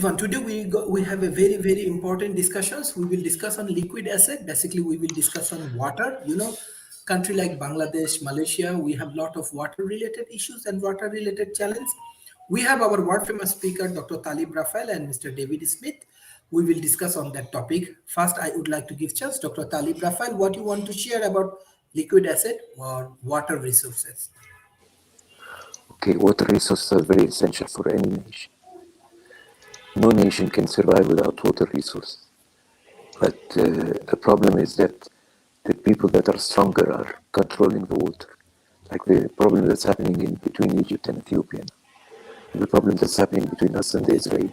everyone. Today we have a very important discussions. We will discuss on liquid asset. Basically, we will discuss on water. Country like Bangladesh, Malaysia, we have lot of water related issues and water related challenge. We have our world famous speaker, Dr. Talib Rafael and Mr. David Smith. We will discuss on that topic. First, I would like to give chance, Dr. Talib Rafael, what you want to share about liquid asset or water resources. Okay, water resources are very essential for any nation. No nation can survive without water resources. But the problem is that the people that are stronger are controlling the water. Like the problem that's happening between Egypt and Ethiopia. The problem that's happening between us and Israel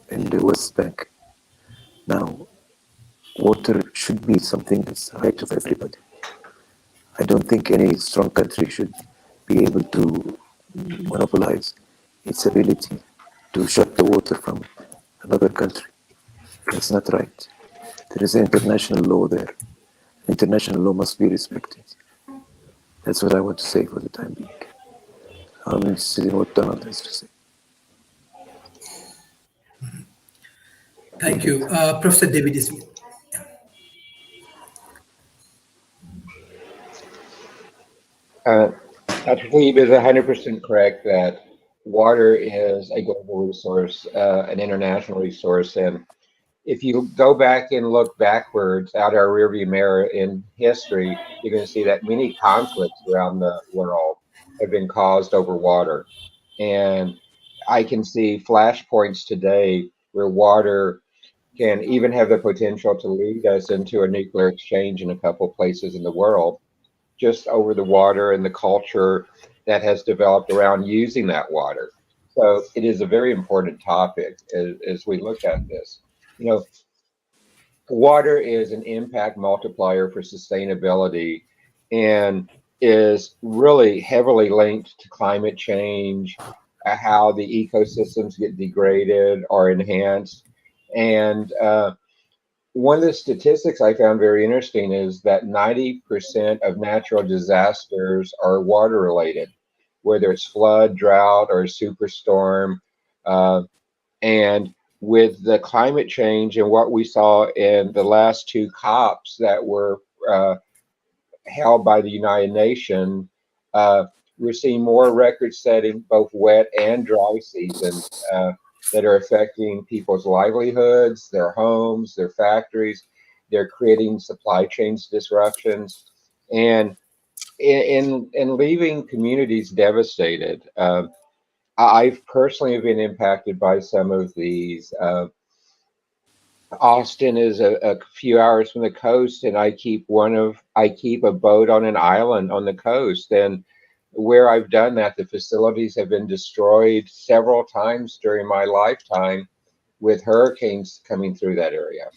and the West Bank. Now, water should be something that's the right of everybody. I don't think any strong country should be able to monopolize its ability to shut the water from another country. That's not right. There is international law there. International law must be respected. That's what I want to say for the time being. I'm interested in what Donald has to say. Thank you. Professor David Smith. Dr. Talib is 100% correct that water is a global resource, an international resource. And if you go back and look backwards out our rearview mirror in history, you're going to see that many conflicts around the world have been caused over water. And I can see flashpoints today where water can even have the potential to lead us into a nuclear exchange in a couple places in the world, just over the water and the culture that has developed around using that water. So it is a very important topic as we look at this. Water is an impact multiplier for sustainability and is really heavily linked to climate change, how the ecosystems get degraded or enhanced. And one of the statistics I found very interesting is that 90% of natural disasters are water related, whether it's flood, drought, or superstorm. And with the climate change and what we saw in the last two COPs that were held by the United Nations, we're seeing more record-setting, both wet and dry seasons that are affecting people's livelihoods, their homes, their factories. They're creating supply chains disruptions, and in leaving communities devastated. I've personally been impacted by some of these. Austin is a few hours from the coast, and I keep a boat on an island on the coast. And where I've done that, the facilities have been destroyed several times during my lifetime with hurricanes coming through that area.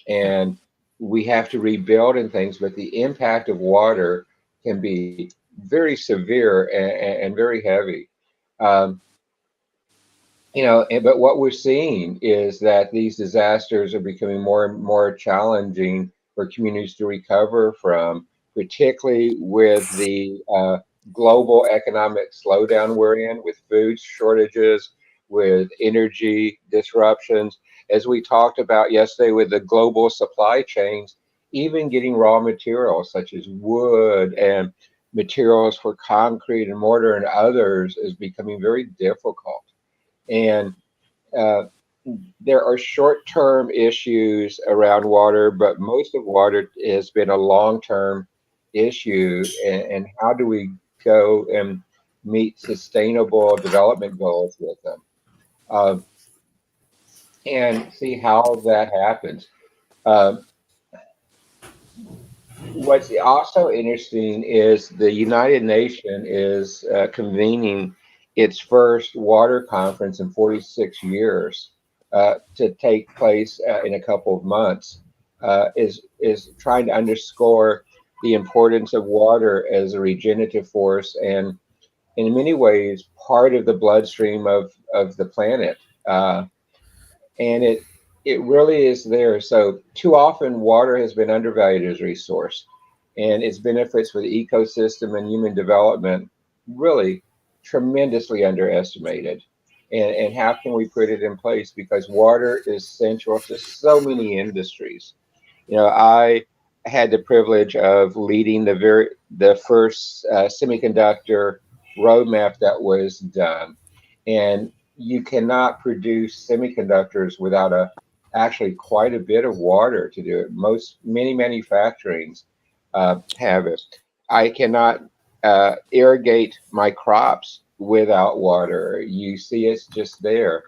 And we have to rebuild and things, but the impact of water can be very severe and very heavy. But what we're seeing is that these disasters are becoming more and more challenging for communities to recover from, particularly with the global economic slowdown we're in, with food shortages, with energy disruptions. As we talked about yesterday with the global supply chains, even getting raw materials such as wood and materials for concrete and mortar and others is becoming very difficult. And there are short-term issues around water, but most of water has been a long-term issue. And how do we go and meet sustainable development goals with them? And see how that happens. What's also interesting is the United Nations is convening its first water conference in 46 years to take place in a couple of months, is trying to underscore the importance of water as a regenerative force and in many ways part of the bloodstream of the planet. And it really is there. So too often water has been undervalued as a resource, and its benefits for the ecosystem and human development really tremendously underestimated. and how can we put it in place? Because water is central to so many industries. I had the privilege of leading the first semiconductor roadmap that was done, and you cannot produce semiconductors without a actually quite a bit of water to do it. Many manufacturings have it. I cannot irrigate my crops without water. You see, it's just there.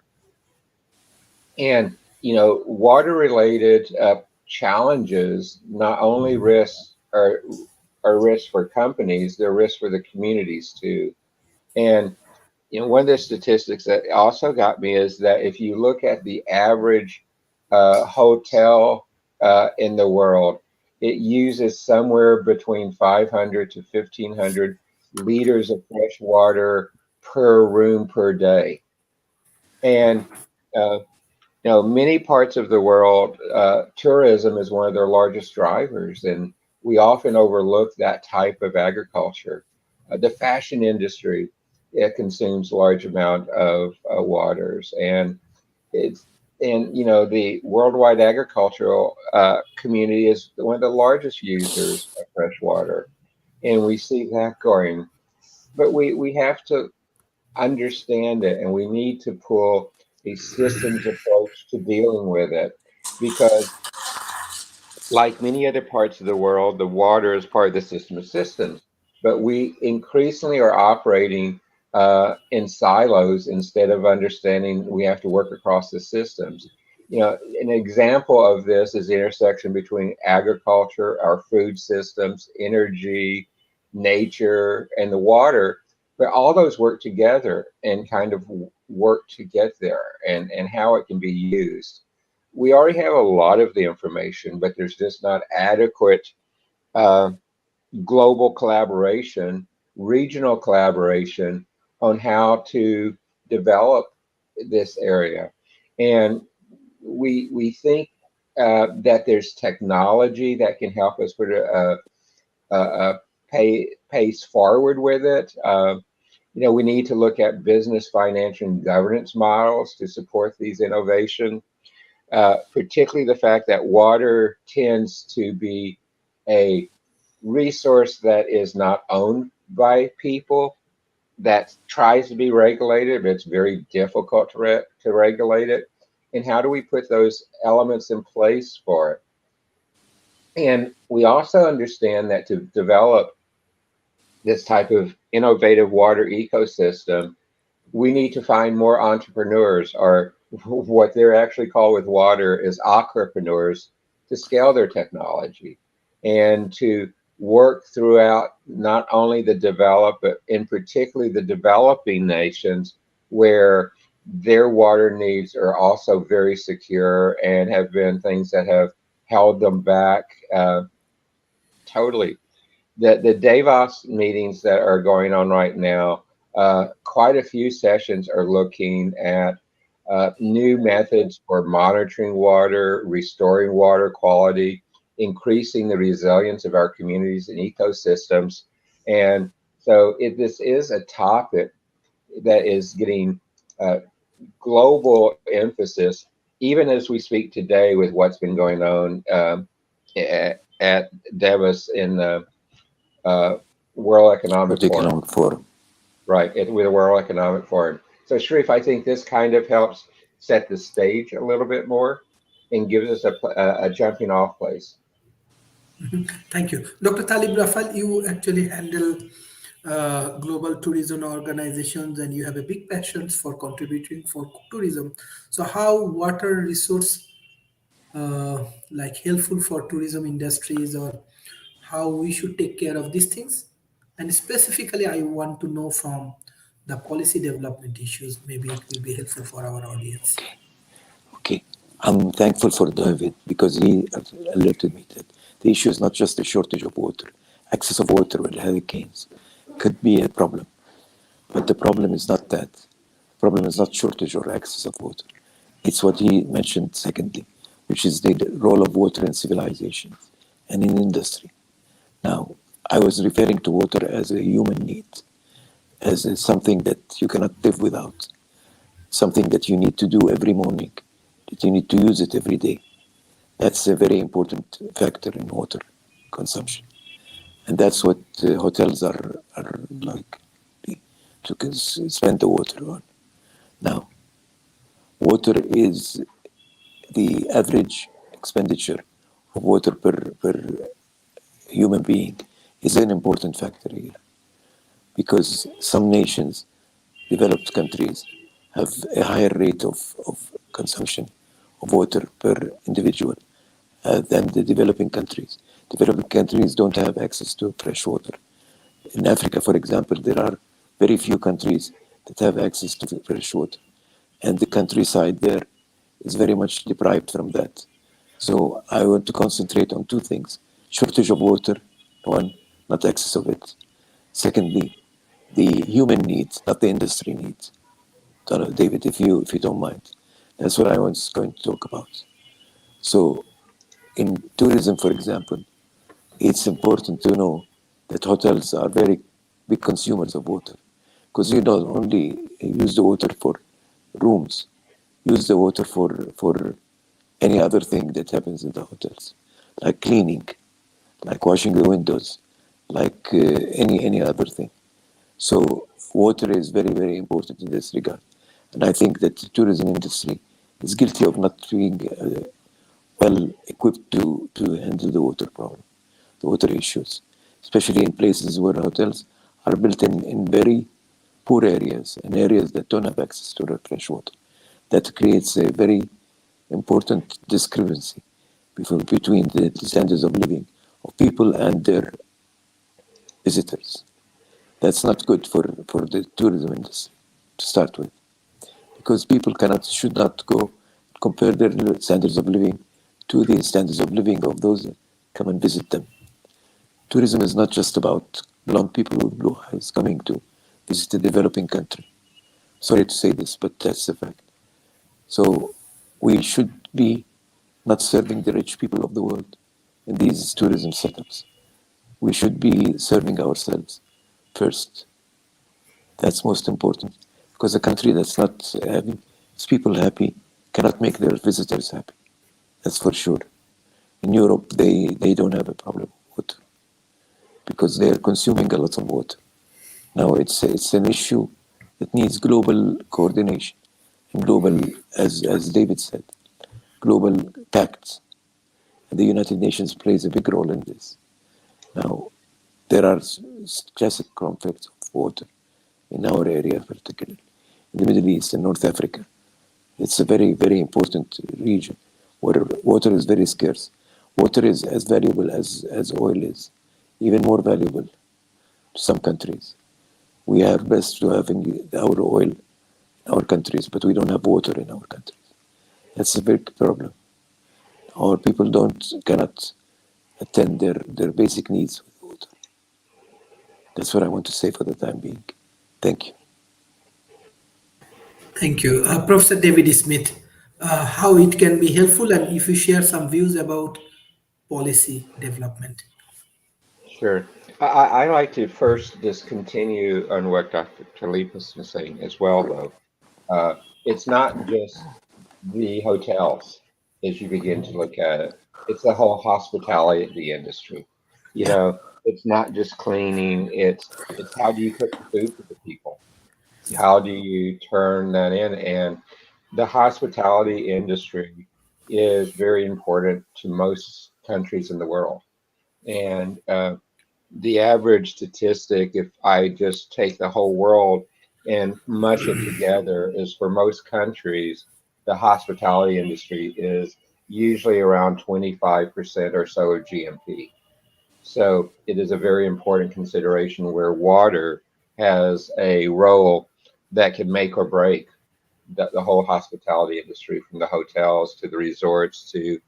And water related challenges not only are risks for companies, they're risks for the communities too. And one of the statistics that also got me is that if you look at the average hotel in the world, it uses somewhere between 500 to 1,500 liters of fresh water per room per day. And uh, many parts of the world, tourism is one of their largest drivers, and we often overlook that type of agriculture. The fashion industry, it consumes large amount of waters, and it's the worldwide agricultural community is one of the largest users of fresh water, and we see that going. But we have to understand it, and we need to pull a systems approach to dealing with it, because like many other parts of the world, the water is part of the system of systems, but we increasingly are operating in silos instead of understanding we have to work across the systems. An example of this is the intersection between agriculture, our food systems, energy, nature, and the water. But all those work together and kind of work to get there, and how it can be used. We already have a lot of the information, but there's just not adequate uh, global collaboration, regional collaboration on how to develop this area. And we think that there's technology that can help us put a pace forward with it. We need to look at business, financial, and governance models to support these innovations. Particularly the fact that water tends to be a resource that is not owned by people, that tries to be regulated, but it's very difficult to regulate it. And how do we put those elements in place for it? And we also understand that to develop this type of innovative water ecosystem, we need to find more entrepreneurs, or what they're actually called with water is aquapreneurs, to scale their technology and to work throughout not only the developed, but in particularly the developing nations, where their water needs are also very secure and have been things that have held them back totally. The Davos meetings that are going on right now, quite a few sessions are looking at new methods for monitoring water, restoring water quality, increasing the resilience of our communities and ecosystems. And so this is a topic that is getting global emphasis, even as we speak today with what's been going on at Davos in the World Economic World Forum. Economic Forum. Right, with the World Economic Forum. So, Sharif, I think this kind of helps set the stage a little bit more and gives us a jumping off place. Thank you. Dr. Talib Rafal, you actually handle global tourism organizations and you have a big passion for contributing for tourism. So how water resource like helpful for tourism industries, or how we should take care of these things? And specifically, I want to know from the policy development issues. Maybe it will be helpful for our audience. Okay. I'm thankful for David because he alerted me that the issue is not just a shortage of water. Excess of water with hurricanes could be a problem. But the problem is not that. The problem is not shortage or excess of water. It's what he mentioned secondly, which is the role of water in civilizations and in industry. Now, I was referring to water as a human need, as something that you cannot live without. something that you need to do every morning, that you need to use it every day. That's a very important factor in water consumption. And that's what hotels are like to spend the water on. Now, water is the average expenditure of water per human being is an important factor here because some nations, developed countries, have a higher rate of consumption of water per individual than the developing countries. Developing countries don't have access to fresh water. In Africa, for example, there are very few countries that have access to fresh water, and the countryside there is very much deprived from that. So I want to concentrate on two things: shortage of water, one, not excess of it. Secondly, the human needs, not the industry needs. Don't know, David, if you don't mind, that's what I was going to talk about. So in tourism, for example, it's important to know that hotels are very big consumers of water because you don't only use the water for rooms, use the water for any other thing that happens in the hotels, like cleaning, like washing the windows, like any other thing. So water is very, very important in this regard. And I think that the tourism industry is guilty of not being well equipped to handle the water problem, the water issues, especially in places where hotels are built in very poor areas and areas that don't have access to fresh water. That creates a very important discrepancy between the standards of living of people and their visitors. That's not good for the tourism industry to start with, because people should not go compare their standards of living to the standards of living of those that come and visit them. Tourism is not just about blonde people with blue eyes coming to visit a developing country. Sorry to say this, but that's the fact. So we should be not serving the rich people of the world in these tourism setups. We should be serving ourselves first. That's most important, because a country that's not having its people happy cannot make their visitors happy. That's for sure. In Europe, they don't have a problem with water because they are consuming a lot of water. Now it's an issue that needs global coordination and global, as David said, global pacts. And the United Nations plays a big role in this. Now, there are classic conflicts of water in our area, particularly in the Middle East and North Africa. It's a very, very important region where water is very scarce. Water is as valuable as oil is, even more valuable to some countries. We are blessed to having our oil in our countries, but we don't have water in our countries. That's a big problem. Our people cannot attend their basic needs with water. That's what I want to say for the time being. Thank you. Thank you. Professor David Smith, how it can be helpful and if you share some views about policy development. Sure. I like to first just continue on what Dr. Talipas was saying as well, though. It's not just the hotels as you begin to look at it, it's the whole hospitality industry. You Yeah. know, it's not just cleaning, it's how do you cook the food for the people? How do you turn that in? And the hospitality industry is very important to most countries in the world. And the average statistic, if I just take the whole world and mush it together, is for most countries, the hospitality industry is usually around 25% or so of GMP. So it is a very important consideration where water has a role that can make or break the whole hospitality industry, from the hotels to the resorts to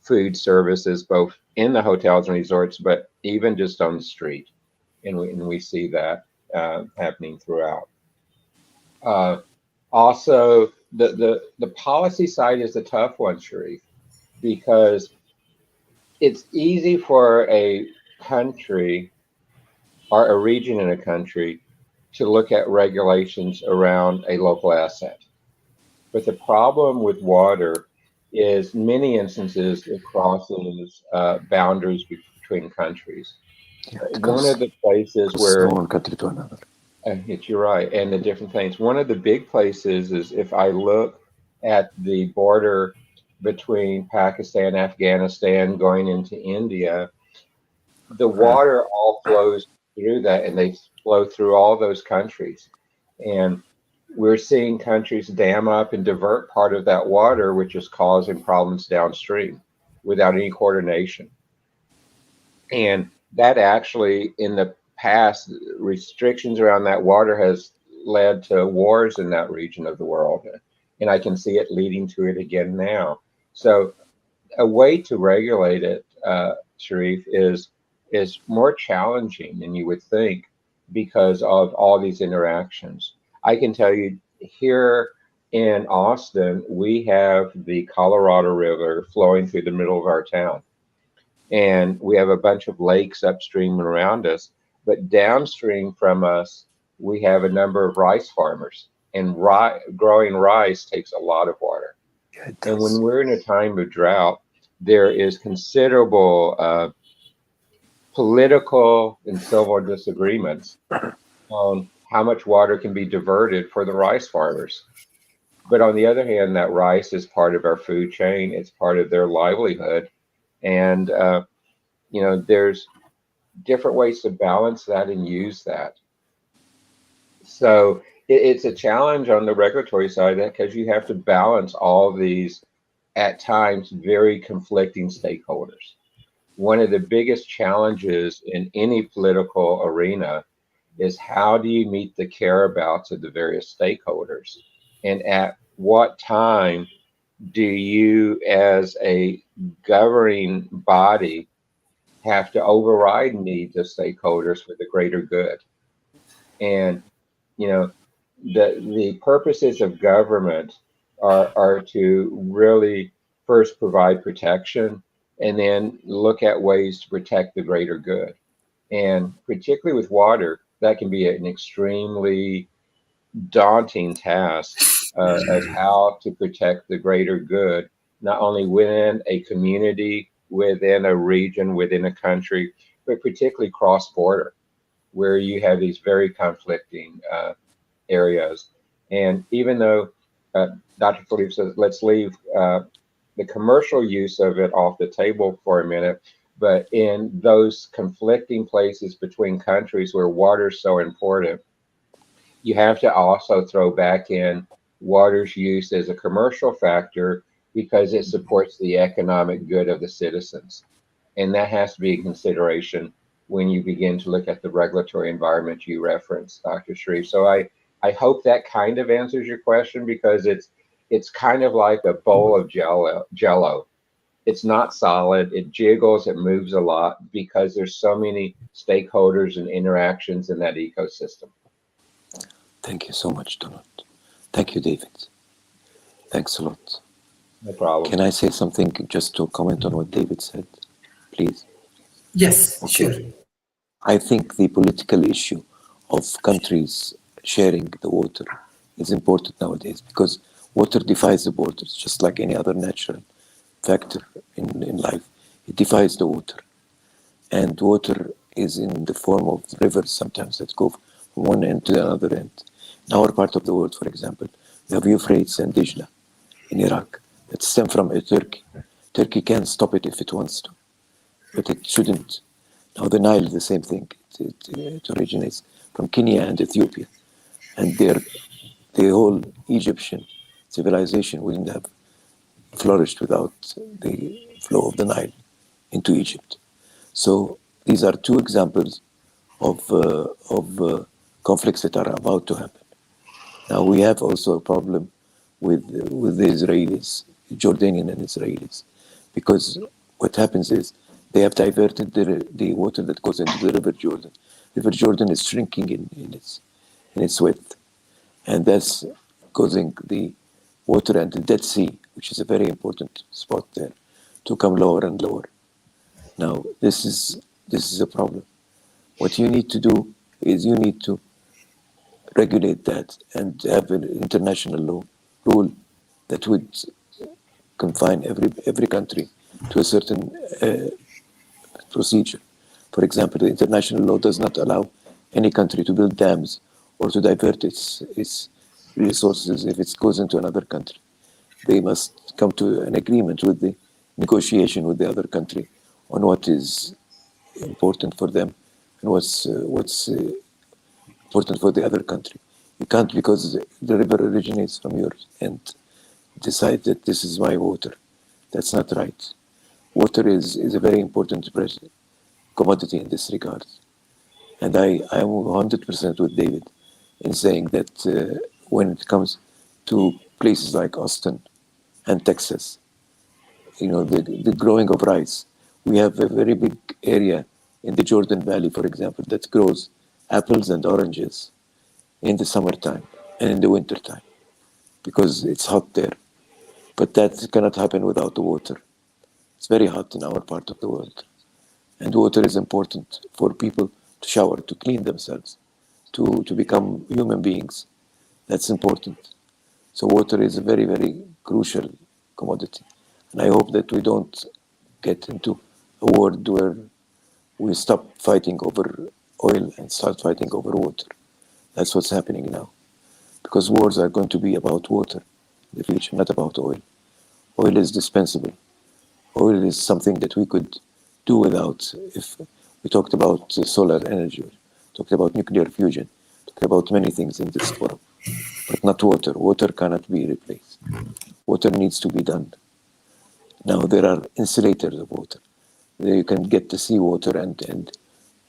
food services, both in the hotels and resorts, but even just on the street. And we see that happening throughout. Uh, Also, the policy side is a tough one, Sharif, because it's easy for a country or a region in a country to look at regulations around a local asset. But the problem with water is many instances it crosses boundaries between countries. Yeah, it One of goes, the places goes from where one country to another. you're right, and the different things. One of the big places is if I look at the border between Pakistan, Afghanistan, going into India, the water all flows through that, and they flow through all those countries. And we're seeing countries dam up and divert part of that water, which is causing problems downstream without any coordination. And that actually, in the past, restrictions around that water has led to wars in that region of the world. And I can see it leading to it again now. So a way to regulate it, Sharif, is more challenging than you would think because of all these interactions. I can tell you here in Austin, we have the Colorado River flowing through the middle of our town, and we have a bunch of lakes upstream and around us. But downstream from us, we have a number of rice farmers, and growing rice takes a lot of water. Yeah, it And when does. we're in a time of drought, there is considerable political and civil disagreements on how much water can be diverted for the rice farmers. But on the other hand, that rice is part of our food chain, it's part of their livelihood. And, there's different ways to balance that and use that. So it's a challenge on the regulatory side because you have to balance all these at times very conflicting stakeholders. One of the biggest challenges in any political arena is how do you meet the careabouts of the various stakeholders? And at what time do you, as a governing body, have to override needs of stakeholders for the greater good? And you know, the purposes of government are to really first provide protection and then look at ways to protect the greater good. And particularly with water, that can be an extremely daunting task of how to protect the greater good, not only within a community, within a region, within a country, but particularly cross border, where you have these very conflicting areas. And even though Dr. Philippe says, let's leave the commercial use of it off the table for a minute, but in those conflicting places between countries where water is so important, you have to also throw back in water's use as a commercial factor because it supports the economic good of the citizens. And that has to be a consideration when you begin to look at the regulatory environment you referenced, Dr. Sharif. So I hope that kind of answers your question because it's kind of like a bowl of jello. It's not solid, it jiggles, it moves a lot because there's so many stakeholders and interactions in that ecosystem. Thank you so much, Donald. Thank you, David. Thanks a lot. No problem. Can I say something just to comment on what David said, please? Yes, Okay. sure. I think the political issue of countries sharing the water is important nowadays because water defies the borders, just like any other natural factor in life. It defies the water. And water is in the form of rivers sometimes that go from one end to the other end. In our part of the world, for example, we have Euphrates and Dijla in Iraq that stem from Turkey. Turkey can stop it if it wants to, but it shouldn't. Now the Nile is the same thing. It originates from Kenya and Ethiopia. And the whole Egyptian civilization wouldn't have flourished without the flow of the Nile into Egypt. So these are two examples of conflicts that are about to happen. Now we have also a problem with the Israelis, Jordanian and Israelis, because what happens is they have diverted the water that goes into the River Jordan. River Jordan is shrinking in its width, and that's causing the water and the Dead Sea, which is a very important spot there, to come lower and lower. Now this is a problem. What you need to do is you need to regulate that and have an international law rule that would confine every country to a certain procedure. For example, the international law does not allow any country to build dams or to divert its resources if it goes into another country. They must come to an agreement with the negotiation with the other country on what is important for them and what's important for the other country. You can't, because the river originates from yours, and decide that this is my water. That's not right. Water is a very important commodity in this regard. And I am 100% with David in saying that when it comes to places like Austin and Texas, the growing of rice, we have a very big area in the Jordan Valley, for example, that grows apples and oranges in the summertime and in the wintertime because it's hot there. But that cannot happen without the water. It's very hot in our part of the world. And water is important for people to shower, to clean themselves, to become human beings. That's important. So water is a very, very crucial commodity. And I hope that we don't get into a world where we stop fighting over oil and start fighting over water. That's what's happening now. Because wars are going to be about water in the future, not about oil. Oil is dispensable. Oil is something that we could do without. If we talked about solar energy, talked about nuclear fusion, talked about many things in this forum, but not water. Water cannot be replaced. Water needs to be done. Now there are insulators of water. You can get the seawater and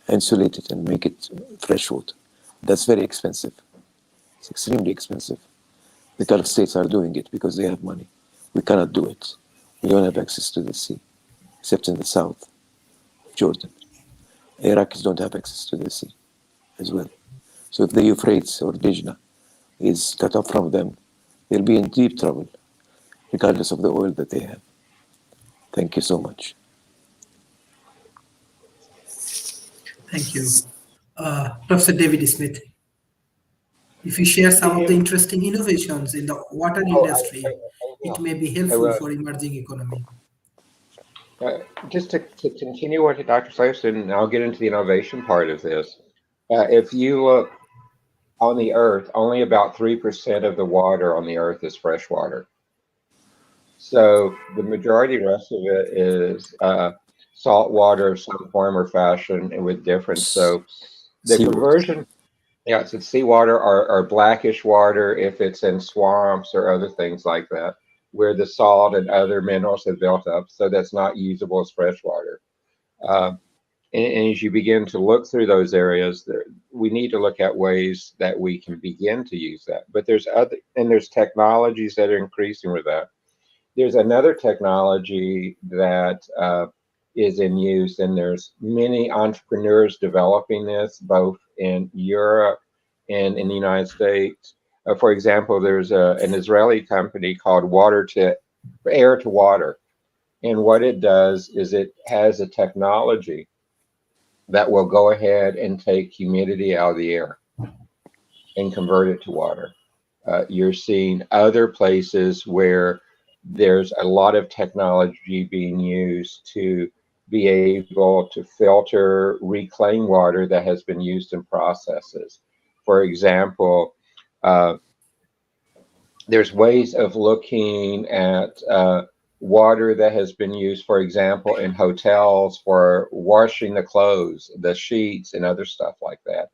insulate it and make it fresh water. That's very expensive. It's extremely expensive. The Gulf states are doing it because they have money. We cannot do it. We don't have access to the sea, except in the south of Jordan. Iraqis don't have access to the sea as well. So if the Euphrates or Dijna is cut off from them, they'll be in deep trouble, regardless of the oil that they have. Thank you so much. Thank you. Professor David Smith, if you share some of the interesting innovations in the water Oh, industry, it may be I helpful will. for emerging economy. Just to continue what Dr. Slave said, and I'll get into the innovation part of this. If you look on the Earth, only about 3% of the water on the Earth is fresh water. So the majority rest of it is salt water of some form or fashion and with difference. So the Seawater. conversion, yeah, it's seawater or blackish water if it's in swamps or other things like that, where the salt and other minerals have built up. So that's not usable as fresh water. Uh, and as you begin to look through those areas, we need to look at ways that we can begin to use that. But there's technologies that are increasing with that. There's another technology that is in use, and there's many entrepreneurs developing this, both in Europe and in the United States. For example, there's an Israeli company called Air to Water, and what it does is it has a technology that will go ahead and take humidity out of the air and convert it to water. You're seeing other places where there's a lot of technology being used to be able to filter, reclaim water that has been used in processes. For example, there's ways of looking at water that has been used, for example, in hotels for washing the clothes, the sheets, and other stuff like that,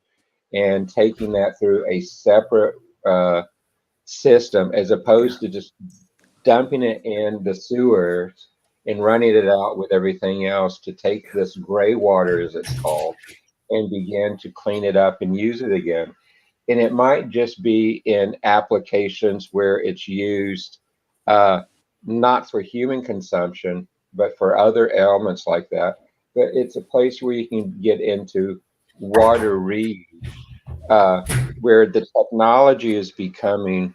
and taking that through a separate system as opposed to just dumping it in the sewers and running it out with everything else to take this gray water, as it's called, and begin to clean it up and use it again. And it might just be in applications where it's used not for human consumption, but for other elements like that. But it's a place where you can get into water reuse, where the technology is becoming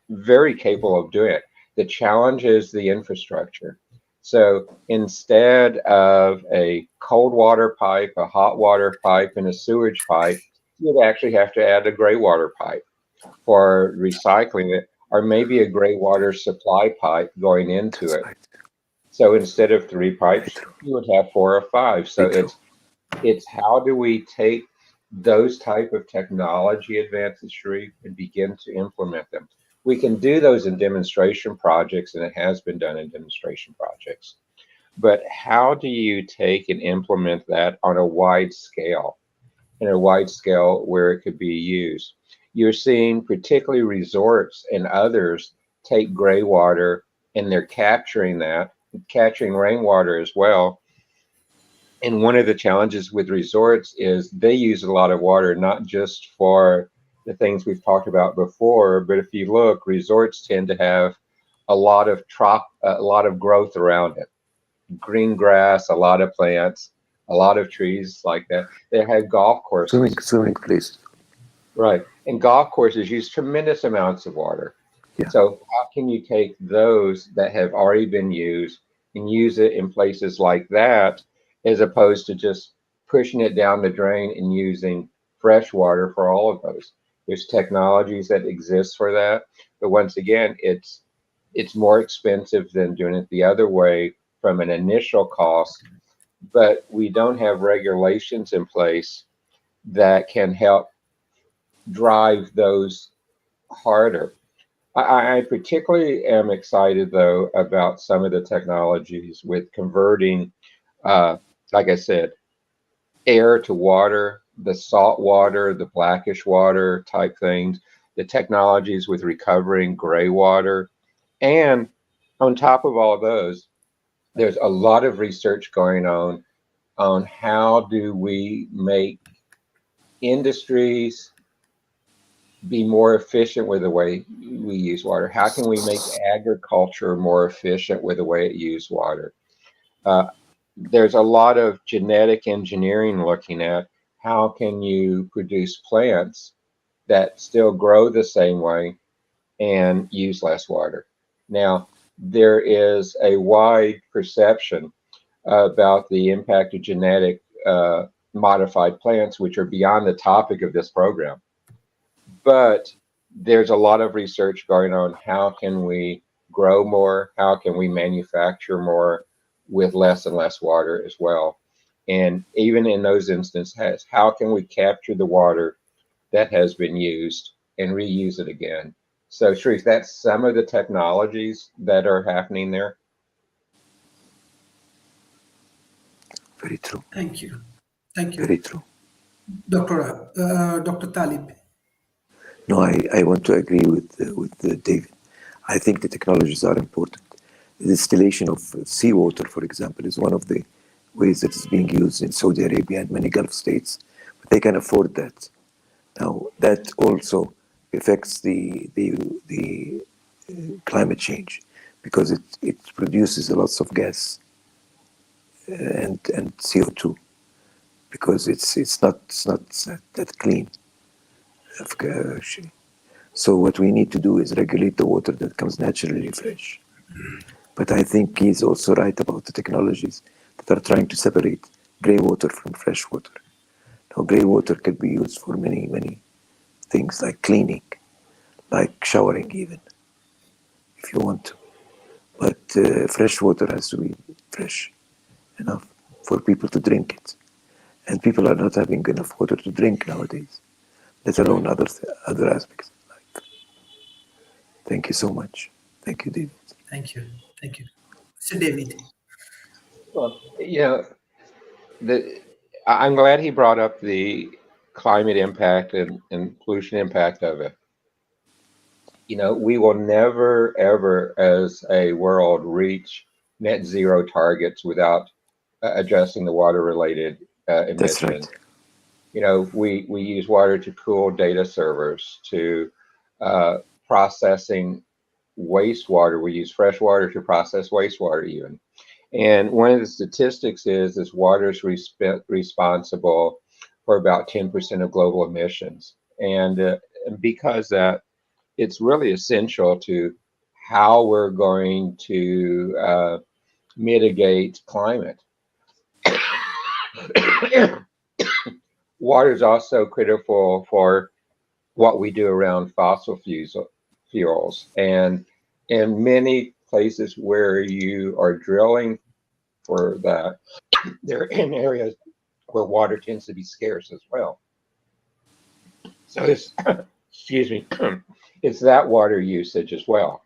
very capable of doing it. The challenge is the infrastructure. So instead of a cold water pipe, a hot water pipe, and a sewage pipe, you'd actually have to add a gray water pipe for recycling it. or maybe a gray water supply pipe going into That's it. right. So instead of 3 pipes, Very true. you would have 4 or 5. So Very true. it's how do we take those type of technology advances, Sharif, and begin to implement them. We can do those in demonstration projects, and it has been done in demonstration projects. But how do you take and implement that on a wide scale, in a wide scale where it could be used? You're seeing particularly resorts and others take gray water and they're capturing that, capturing rainwater as well. And one of the challenges with resorts is they use a lot of water, not just for the things we've talked about before, but if you look, resorts tend to have a lot of growth around it, green grass, a lot of plants, a lot of trees like that. They have golf Swimming, courses, swimming place. right? And golf courses use tremendous amounts of water. Yeah. So how can you take those that have already been used and use it in places like that, as opposed to just pushing it down the drain and using fresh water for all of those? There's technologies that exist for that, but once again, it's more expensive than doing it the other way from an initial cost, but we don't have regulations in place that can help drive those harder. I particularly am excited though about some of the technologies with converting, uh, like I said, air to water, the salt water, the blackish water type things, the technologies with recovering gray water. And on top of all those, there's a lot of research going on how do we make industries be more efficient with the way we use water? How can we make agriculture more efficient with the way it uses water? Uh, there's a lot of genetic engineering looking at how can you produce plants that still grow the same way and use less water. Now, there is a wide perception about the impact of genetic modified plants, which are beyond the topic of this program. But there's a lot of research going on. How can we grow more? How can we manufacture more with less and less water as well? And even in those instances, how can we capture the water that has been used and reuse it again? So, Sharif, that's some of the technologies that are happening there. Very true. Thank you. Thank Very you. true. Dr. Talib. No, I want to agree with David. I think the technologies are important. The distillation of seawater, for example, is one of the ways that is being used in Saudi Arabia and many Gulf states, but they can afford that. Now, that also affects the climate change because it produces lots of gas and CO2 because it's not that clean. So what we need to do is regulate the water that comes naturally fresh. But I think he's also right about the technologies that are trying to separate gray water from fresh water. Now, gray water could be used for many things like cleaning, like showering even, if you want to. But fresh water has to be fresh enough for people to drink it. And people are not having enough water to drink nowadays, let alone Right. other aspects. Like, thank you so much. Thank you, David. Thank you. Thank you. Mr. David. Well, the I'm glad he brought up the climate impact and pollution impact of it. We will never ever as a world reach net zero targets without addressing the water related That's right. emissions. We use water to cool data servers, to uh, processing wastewater. We use fresh water to process wastewater even. And one of the statistics is water is responsible for about 10% of global emissions. And because that, it's really essential to how we're going to mitigate climate. Water is also critical for what we do around fossil fuels. fuels. And in many places where you are drilling for that, they're in areas where water tends to be scarce as well. So it's, excuse me, it's that water usage as well.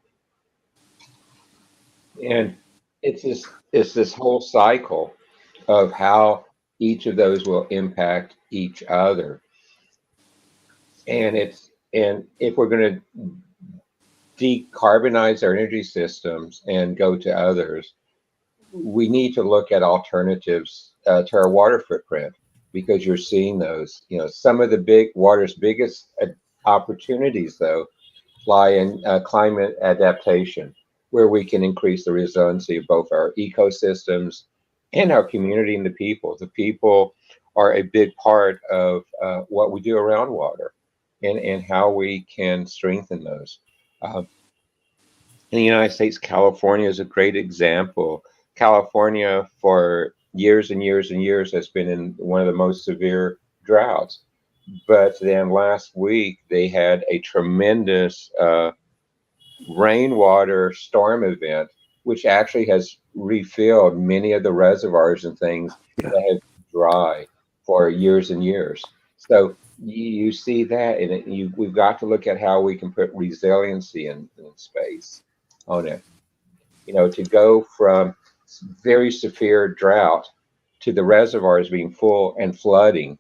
And it's this whole cycle of how each of those will impact each other. And if we're going to decarbonize our energy systems and go to others, we need to look at alternatives to our water footprint, because you're seeing those. Some of the big water's biggest opportunities, though, lie in climate adaptation, where we can increase the resiliency of both our ecosystems and our community and the people. The people are a big part of what we do around water, and how we can strengthen those. Uh, in the United States, California is a great example. California, for years and years and years, has been in one of the most severe droughts. But then last week, they had a tremendous rainwater storm event, which actually has refilled many of the reservoirs and things Yeah. that have been dry for years and years. So you see that, and we've got to look at how we can put resiliency in space on it. To go from very severe drought to the reservoirs being full and flooding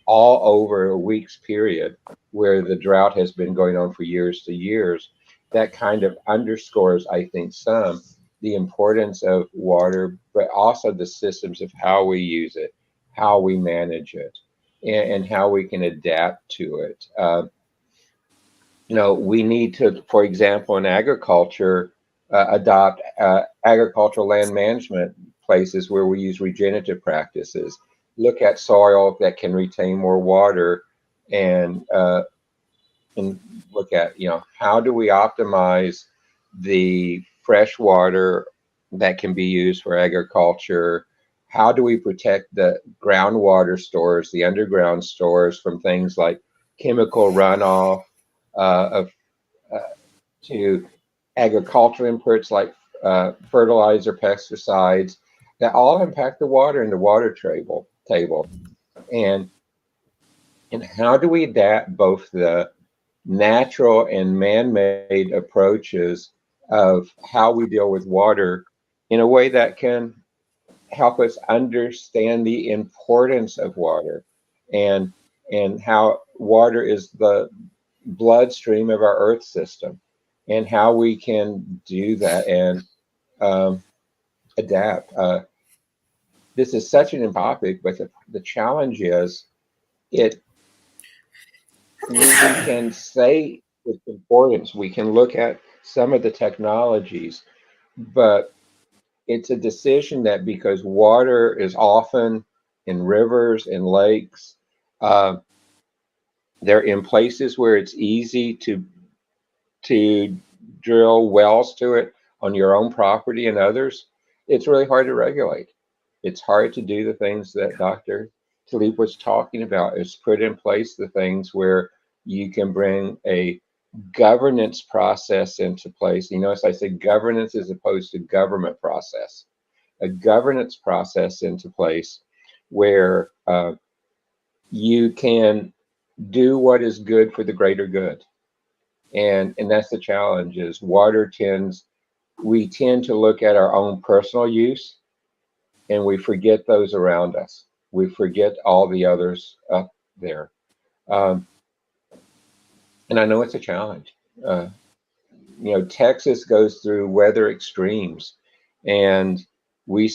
all over a week's period, where the drought has been going on for years to years. That kind of underscores, I think, the importance of water, but also the systems of how we use it, how we manage it, and how we can adapt to it. We need to, for example, in agriculture, adopt agricultural land management places where we use regenerative practices, look at soil that can retain more water, and and look at, how do we optimize the fresh water that can be used for agriculture? How do we protect the groundwater stores, the underground stores, from things like chemical runoff of to agricultural inputs like fertilizer, pesticides, that all impact the water in the water table. And and how do we adapt both the natural and man-made approaches of how we deal with water in a way that can help us understand the importance of water, and how water is the bloodstream of our earth system, and how we can do that and um, adapt. This is such an topic, but the challenge is, it we can say with importance, we can look at some of the technologies, but it's a decision that, because water is often in rivers and lakes, uh, they're in places where it's easy to drill wells to it on your own property and others. It's really hard to regulate. It's hard to do the things that Dr. Talib was talking about, is put in place the things where you can bring a governance process into place. As I say, governance as opposed to government process, a governance process into place where you can do what is good for the greater good. And that's the challenge. Is we tend to look at our own personal use, and we forget those around us. We forget all the others up there. Um, and I know it's a challenge. Uh, Texas goes through weather extremes, and we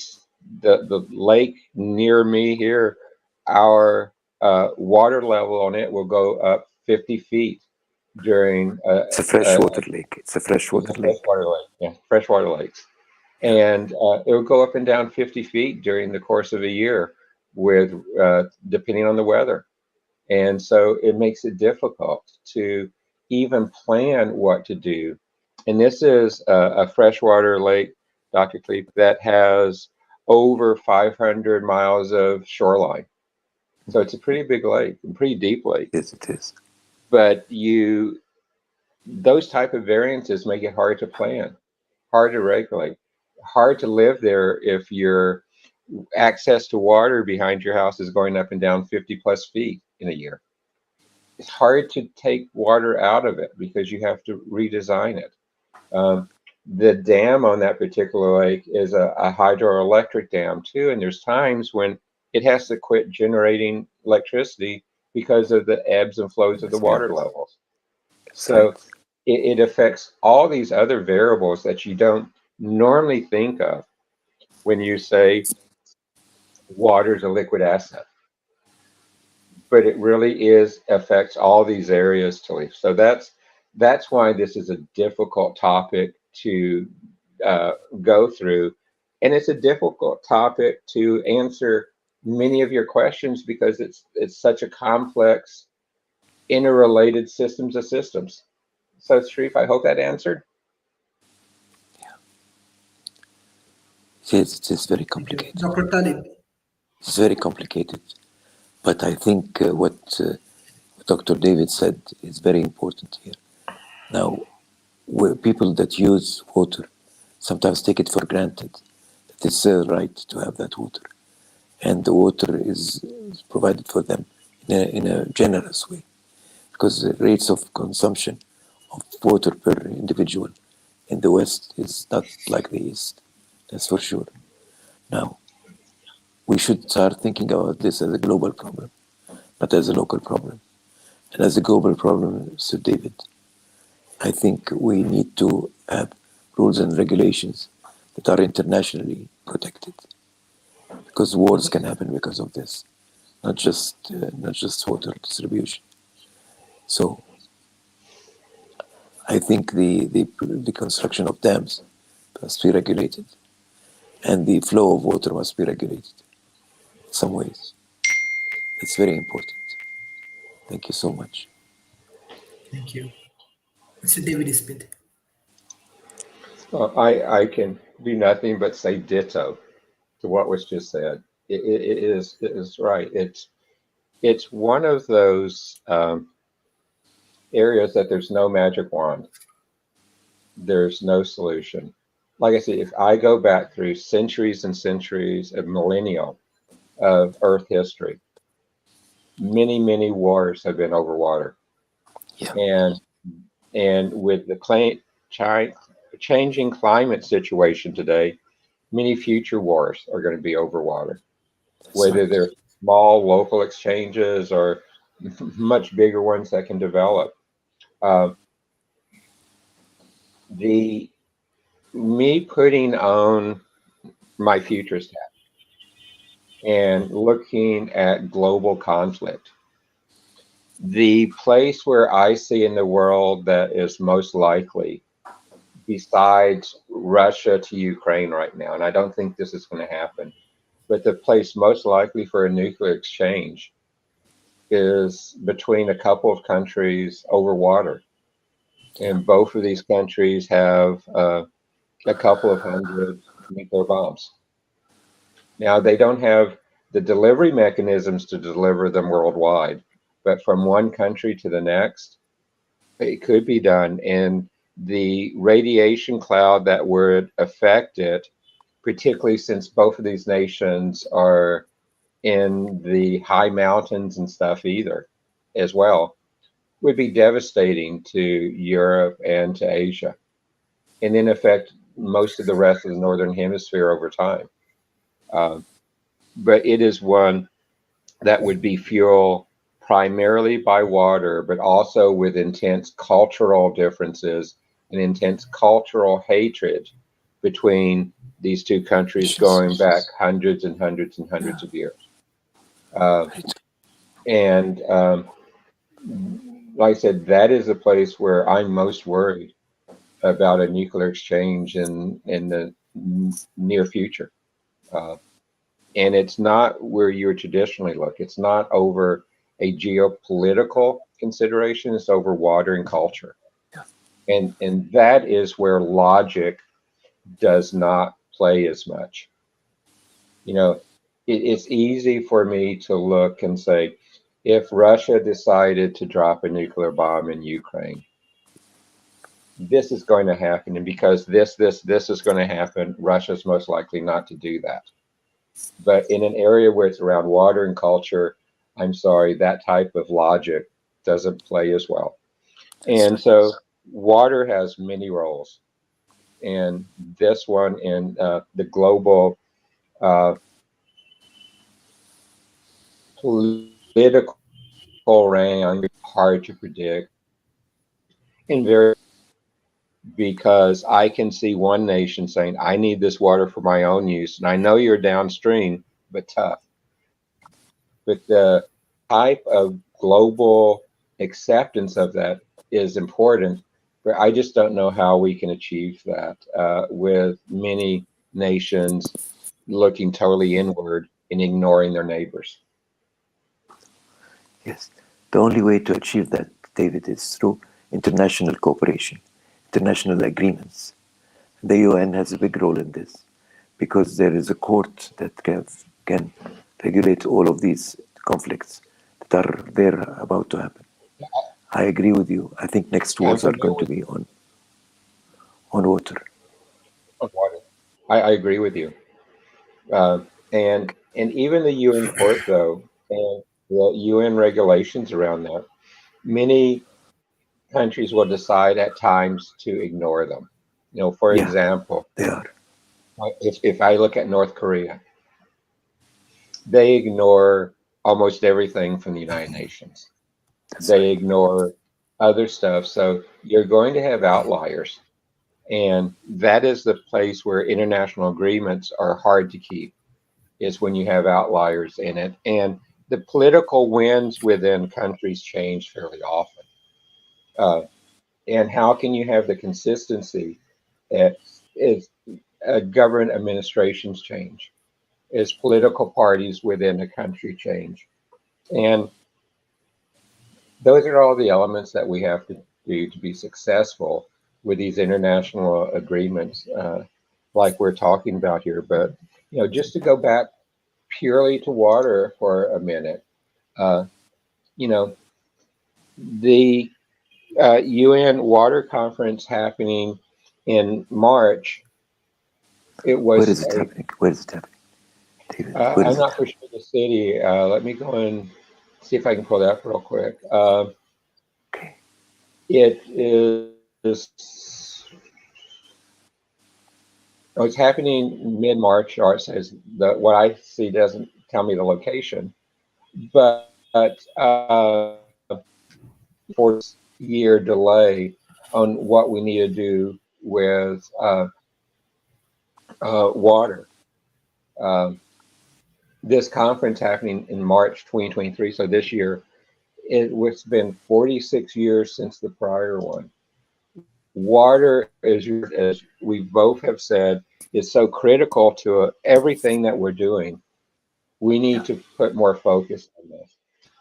the lake near me here, our water level on it will go up 50 feet during It's a freshwater lake. It's a it's a freshwater lake. freshwater lake. Yeah, freshwater lakes. Yeah. And it will go up and down 50 feet during the course of a year, with depending on the weather. And so it makes it difficult to even plan what to do. And this is a freshwater lake, Dr. Cleef, that has over 500 miles of shoreline. So it's a pretty big lake, a pretty deep lake. Yes, it is. But you those type of variances make it hard to plan, hard to regulate, hard to live there if your access to water behind your house is going up and down 50 plus feet in a year. It's hard to take water out of it because you have to redesign it. Um, the dam on that particular lake is a hydroelectric dam too, and there's times when it has to quit generating electricity because of the ebbs and flows of the Yeah, water levels. that's So right. it affects all these other variables that you don't normally think of when you say water is a liquid asset, but it really is affects all these areas, Talif. So that's why this is a difficult topic to uh, go through, and it's a difficult topic to answer many of your questions because it's such a complex, interrelated systems of systems. So, Sharif, I hope that answered. It is very Thank you. complicated. Dr. Talib. It's very complicated. But I think what Dr. David said is very important here. Now, people that use water sometimes take it for granted that it's their right to have that water. And the water is provided for them in a generous way because the rates of consumption of water per individual in the West is not like the East. That's for sure. Now, we should start thinking about this as a global problem, not as a local problem. And as a global problem, Sir David, I think we need to have rules and regulations that are internationally protected, because wars can happen because of this, not just water distribution. So I think the construction of dams must be regulated, and the flow of water must be regulated in some ways. It's very important. Thank you so much. Thank you. Mr. David Smith. I can do nothing but say ditto to what was just said. It is right. It's one of those areas that there's no magic wand. There's no solution. Like I said, if I go back through centuries and centuries of millennial of Earth history, many wars have been over water, Yeah, and with the changing climate situation today, many future wars are going to be over water, that's whether right. they're small local exchanges or much bigger ones that can develop. Uh, the me putting on my futures hat and looking at global conflict, the place where I see in the world that is most likely, besides Russia to Ukraine right now, and I don't think this is going to happen, but the place most likely for a nuclear exchange is between a couple of countries over water. Yeah, And both of these countries have a couple of hundred nuclear bombs. Now, they don't have the delivery mechanisms to deliver them worldwide, but from one country to the next, it could be done. And the radiation cloud that would affect it, particularly since both of these nations are in the high mountains and stuff either, as well, would be devastating to Europe and to Asia, and then affect most of the rest of the northern hemisphere over time. Um, but it is one that would be fueled primarily by water, but also with intense cultural differences and intense cultural hatred between these two countries nations. going back hundreds and hundreds and Yeah, hundreds of years. Uh, right. and like I said, that is a place where I'm most worried about a nuclear exchange in the near future. Uh, and it's not where you would traditionally look. It's not over a geopolitical consideration. It's over water and culture, Yeah, and that is where logic does not play as much. You know, it's easy for me to look and say, if Russia decided to drop a nuclear bomb in Ukraine, this is going to happen, and because this is going to happen, Russia's most likely not to do that. But in an area where it's around water and culture, I'm sorry, that type of logic doesn't play as well. That's And right. so water has many roles, and this one in the global uh, political realm hard to predict, and very, because I can see one nation saying, I need this water for my own use. And I know you're downstream, but tough. But the type of global acceptance of that is important. But I just don't know how we can achieve that with many nations looking totally inward and ignoring their neighbors. Yes. The only way to achieve that, David, is through international cooperation, international agreements. The UN has a big role in this because there is a court that can regulate all of these conflicts that are there about to happen. I agree with you. I think next Yeah, I'm wars are familiar going to with be on water. water. I agree with you. Uh, and even the UN court, though, and the UN regulations around that, many countries will decide at times to ignore them. You know, for Yeah, example, they are. if I look at North Korea, they ignore almost everything from the United Nations. That's They right. ignore other stuff. So you're going to have outliers. And that is the place where international agreements are hard to keep, is when you have outliers in it. And the political winds within countries change fairly often. Uh, and how can you have the consistency as government administrations change, as political parties within a country change? And those are all the elements that we have to do to be successful with these international agreements, like we're talking about here. But just to go back purely to water for a minute, uh, you know, the UN Water Conference happening in March. It Where was is it happening? Where is it happening, David? Where I'm is it not for happening? sure the city. Let me go and see if I can pull that up real quick. Okay. It is. Oh, it's happening mid-March, or it says what I see doesn't tell me the location, but 4 year delay on what we need to do with water. Um, this conference happening in March 2023, so this year, it's been 46 years since the prior one. Water, as we both have said, is so critical to everything that we're doing. We Yeah, need to put more focus on this.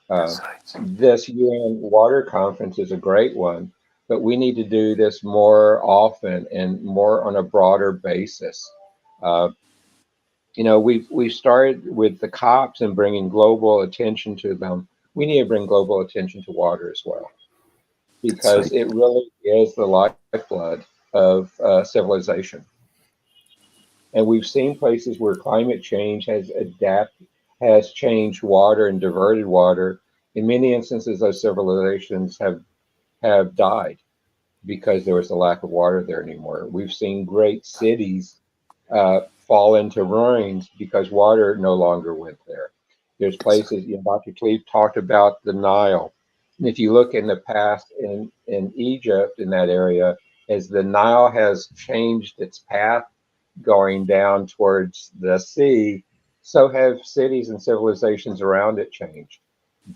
Uh, that's right. this UN Water Conference is a great one, but we need to do this more often and more on a broader basis. Uh, we've started with the COPs and bringing global attention to them. We need to bring global attention to water as well, That's because right. it really is the lifeblood of civilization. And we've seen places where climate change has changed water and diverted water. In many instances, those civilizations have died because there was a lack of water there anymore. We've seen great cities fall into ruins because water no longer went there. There's That's right. places, Dr. Cleve talked about the Nile. And if you look in the past in Egypt, in that area, as the Nile has changed its path going down towards the sea, so have cities and civilizations around it changed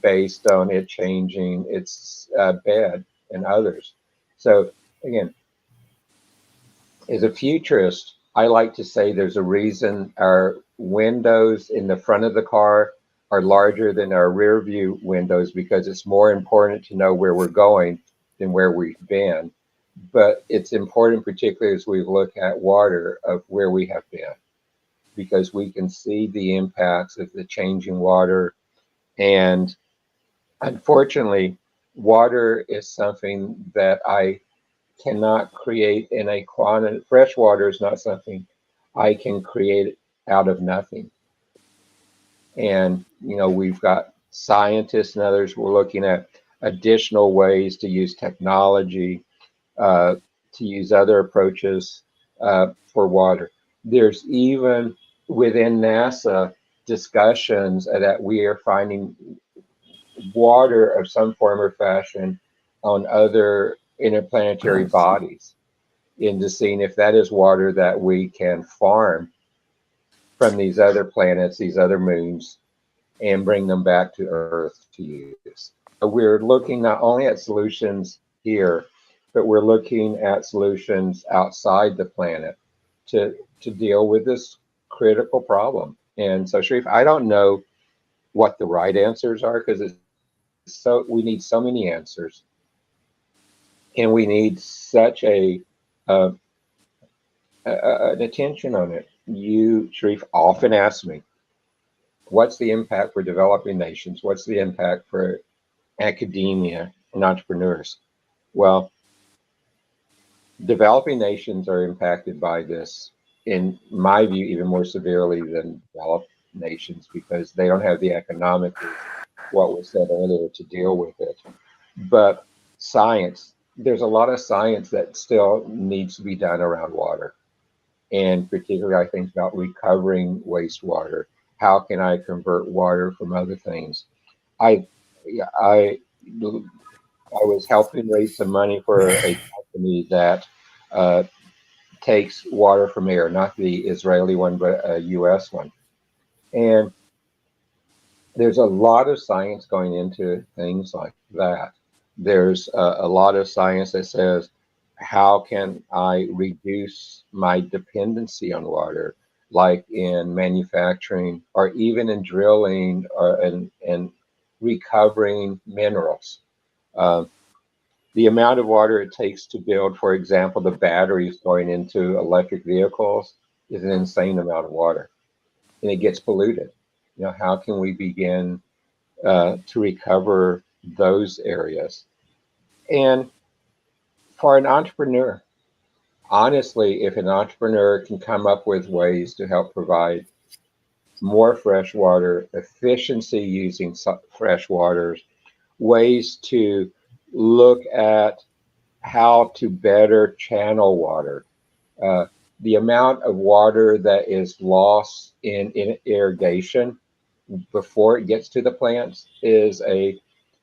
based on it changing its bed and others. So, again, as a futurist, I like to say there's a reason our windows in the front of the car are larger than our rear view windows, because it's more important to know where we're going than where we've been. But it's important, particularly as we look at water, of where we have been, because we can see the impacts of the changing water. And unfortunately, water is something that I cannot create in a quantity. Fresh water is not something I can create out of nothing. And, we've got scientists and others. We're looking at additional ways to use technology, to use other approaches for water. There's even within NASA discussions that we are finding water of some form or fashion on other interplanetary bodies, into seeing if that is water that we can farm from these other planets, these other moons, and bring them back to Earth to use. We're looking not only at solutions here, but we're looking at solutions outside the planet to deal with this critical problem. And so, Sharif, I don't know what the right answers are, because we need so many answers, and we need such uh, an attention on it. You, Sharif, often ask me, what's the impact for developing nations? What's the impact for academia and entrepreneurs? Well, developing nations are impacted by this, in my view, even more severely than developed nations, because they don't have the economic, what was said earlier, to deal with it. But science, there's a lot of science that still needs to be done around water. And particularly, I think about recovering wastewater. How can I convert water from other things? I, I, I was helping raise some money for a company that uh, takes water from air, not the Israeli one, but a U.S. one. And there's a lot of science going into things like that. There's a lot of science that says, how can I reduce my dependency on water, like in manufacturing or even in drilling and recovering minerals. Uh, the amount of water it takes to build, for example, the batteries going into electric vehicles is an insane amount of water, and it gets polluted. How can we begin to recover those areas? And for an entrepreneur, honestly, if an entrepreneur can come up with ways to help provide more fresh water, efficiency using fresh waters, ways to look at how to better channel water. Uh, the amount of water that is lost in irrigation before it gets to the plants is a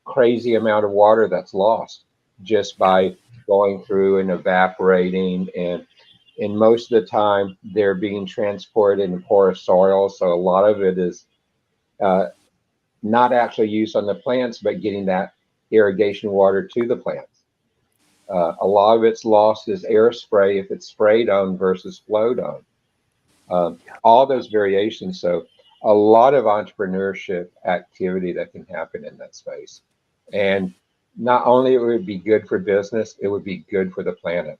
crazy amount of water that's lost just by going through and evaporating. And most of the time they're being transported in porous soil, so a lot of it is uh, not actually used on the plants, but getting that irrigation water to the plants. A lot of it's lost as air spray if it's sprayed on versus flowed on. All those variations. So a lot of entrepreneurship activity that can happen in that space. And not only it would be good for business, it would be good for the planet.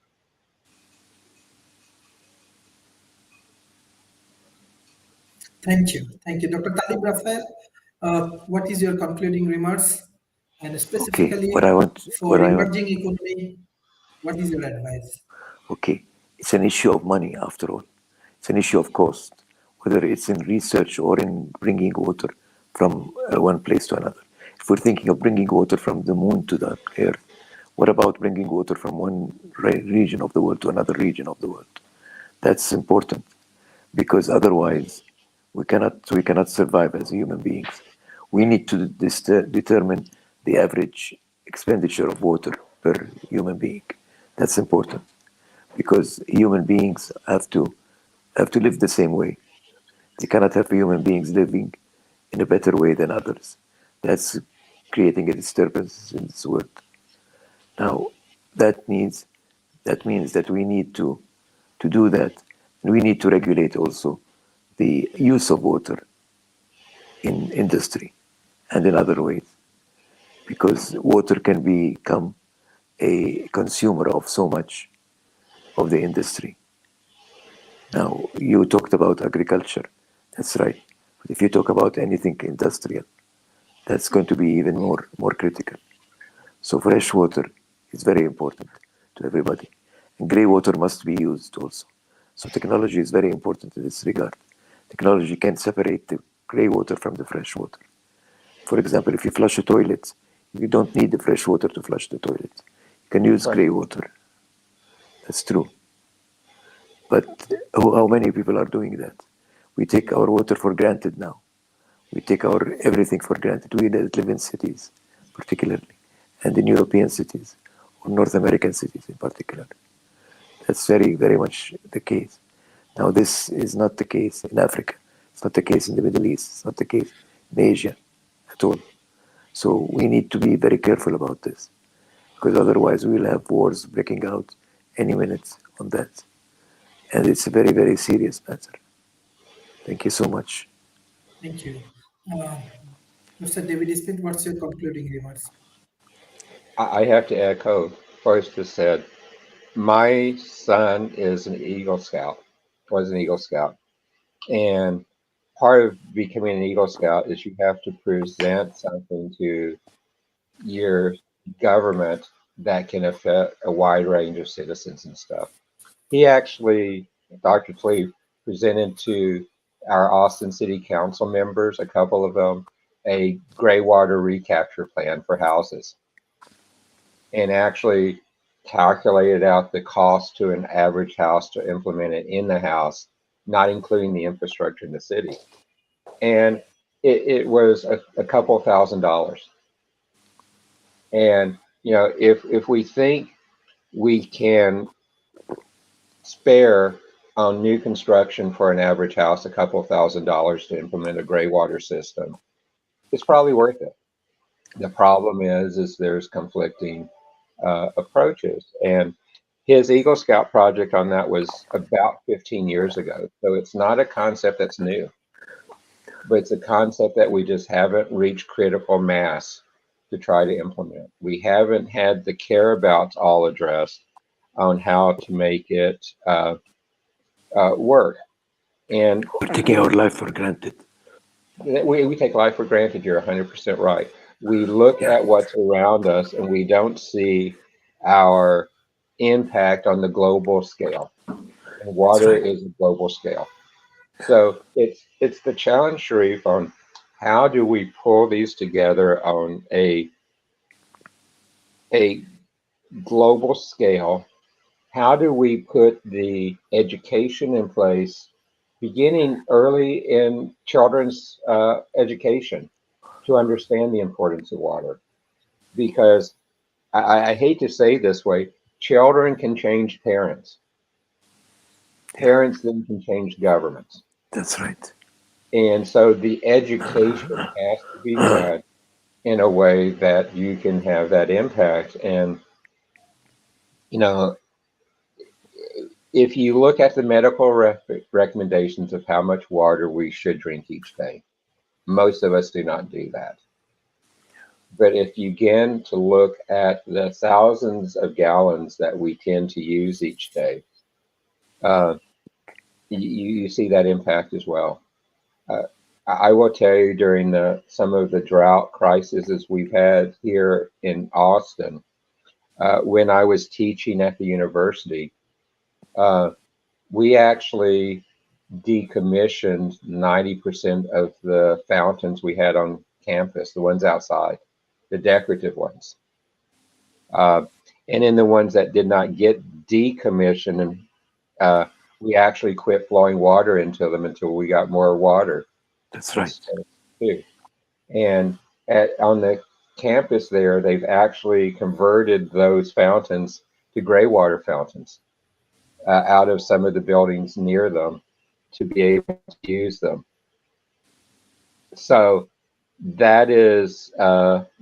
Thank you, Dr. Talib Rafael. What is your concluding remarks? And Okay, specifically for emerging economy, what is your advice? okay, it's an issue of money after all. It's an issue of cost, whether it's in research or in bringing water from one place to another. If we're thinking of bringing water from the moon to the earth, what about bringing water from one region of the world to another region of the world? That's important, because otherwise we cannot survive as human beings. We need to determine the average expenditure of water per human being. That's important, because human beings have to live the same way. They cannot have human beings living in a better way than others. That's creating a disturbance in this world. Now, that means that we need to do that, and we need to regulate also the use of water in industry and in other ways, because water can become a consumer of so much of the industry. Now, you talked about agriculture, that's right. But if you talk about anything industrial, that's going to be even more critical. So fresh water is very important to everybody. And gray water must be used also. So technology is very important in this regard. Technology can separate the gray water from the fresh water. For example, if you flush a toilet, you don't need the fresh water to flush the toilet. You can use Right. gray water. That's true. But how many people are doing that? We take our water for granted now. We take our everything for granted. We that live in cities, particularly, and in European cities, or North American cities in particular. That's very, very much the case. Now, this is not the case in Africa. It's not the case in the Middle East. It's not the case in Asia at all. So we need to be very careful about this, because otherwise we will have wars breaking out any minute on that. And it's a very, very serious matter. Thank you so much. Thank you. Uh, Mr. David Smith, what's your concluding remarks? I have to echo first just said. My son is an Eagle Scout, was an Eagle Scout. And part of becoming an Eagle Scout is you have to present something to your government that can affect a wide range of citizens and stuff. He actually, Dr. Tlaib, presented to our Austin City Council members, a couple of them, a gray water recapture plan for houses, and actually calculated out the cost to an average house to implement it in the house, not including the infrastructure in the city. And it was a couple $1,000s. And if we think we can spare on new construction for an average house a couple $1,000s to implement a gray water system, it's probably worth it. The problem is there's conflicting approaches, and his Eagle Scout project on that was about 15 years ago. So it's not a concept that's new, but it's a concept that we just haven't reached critical mass to try to implement. We haven't had the care abouts all addressed on how to make it work. And We're taking our life for granted. we take life for granted. You're 100% right. We look Yeah, at what's around us and we don't see our impact on the global scale. And that's water right. is a global scale. So it's the challenge, Sharif, on how do we pull these together on a global scale. How do we put the education in place, beginning early in children's education, to understand the importance of water? Because I hate to say this way, children can change parents. Yeah, Parents then can change governments. that's right. And so the education has to be done in a way that you can have that impact. And, you know, if you look at the medical recommendations of how much water we should drink each day, most of us do not do that. But if you begin to look at the thousands of gallons that we tend to use each day, uh, you see that impact as well. Uh, I will tell you during some of the drought crises we've had here in Austin, when I was teaching at the university, uh, we actually decommissioned 90% of the fountains we had on campus, the ones outside, the decorative ones. Uh, and in the ones that did not get decommissioned, uh, we actually quit flowing water into them until we got more water That's to right. dispense to. And on the campus there, they've actually converted those fountains to gray water fountains out of some of the buildings near them to be able to use them. So that is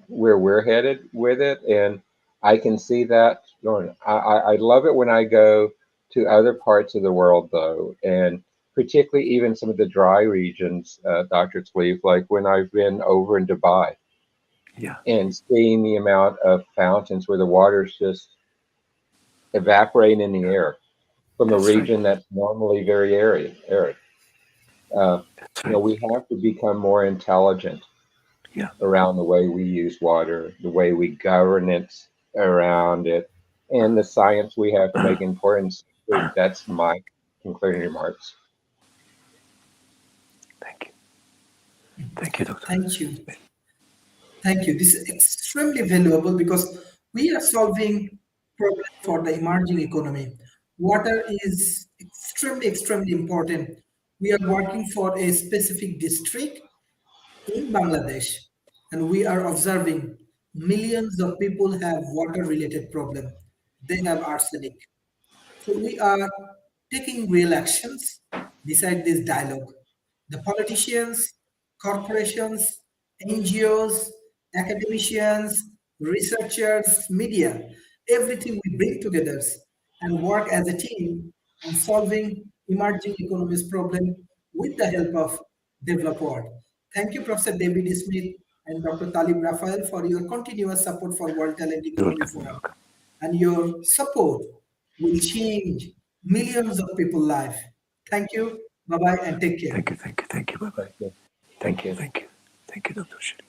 where we're headed with it, and I can see that going. I love it when I go to other parts of the world, though, and particularly even some of the dry regions, Dr. Tlaib, like when I've been over in Dubai Yeah, and seeing the amount of fountains where the water's just evaporating in the air from a that's right. region that's normally very arid. Uh, That's right. we have to become more intelligent Yeah, around the way we use water, the way we govern it around it. and the science we have to make important. That's my concluding remarks. Thank you. Thank you, Dr. Thank you. Thank you. This is extremely valuable because we are solving problem for the emerging economy. Water is extremely important. We are working for a specific district in Bangladesh, and we are observing millions of people have water related problem. They have arsenic. So we are taking real actions beside this dialogue. The politicians, corporations, NGOs, academicians, researchers, media, everything we bring together and work as a team on solving emerging economies problem with the help of developed world. Thank you, Professor David Smith and Dr. Talib Raphael, for your continuous support for World Talent You're Economy welcome. You're Forum, welcome. and your support will change millions of people's life. Thank you. Bye bye and take care. Thank you. Thank you. Thank you. Bye bye. Thank you. Thank you. Thank you. Thank you, Dr. Sharif.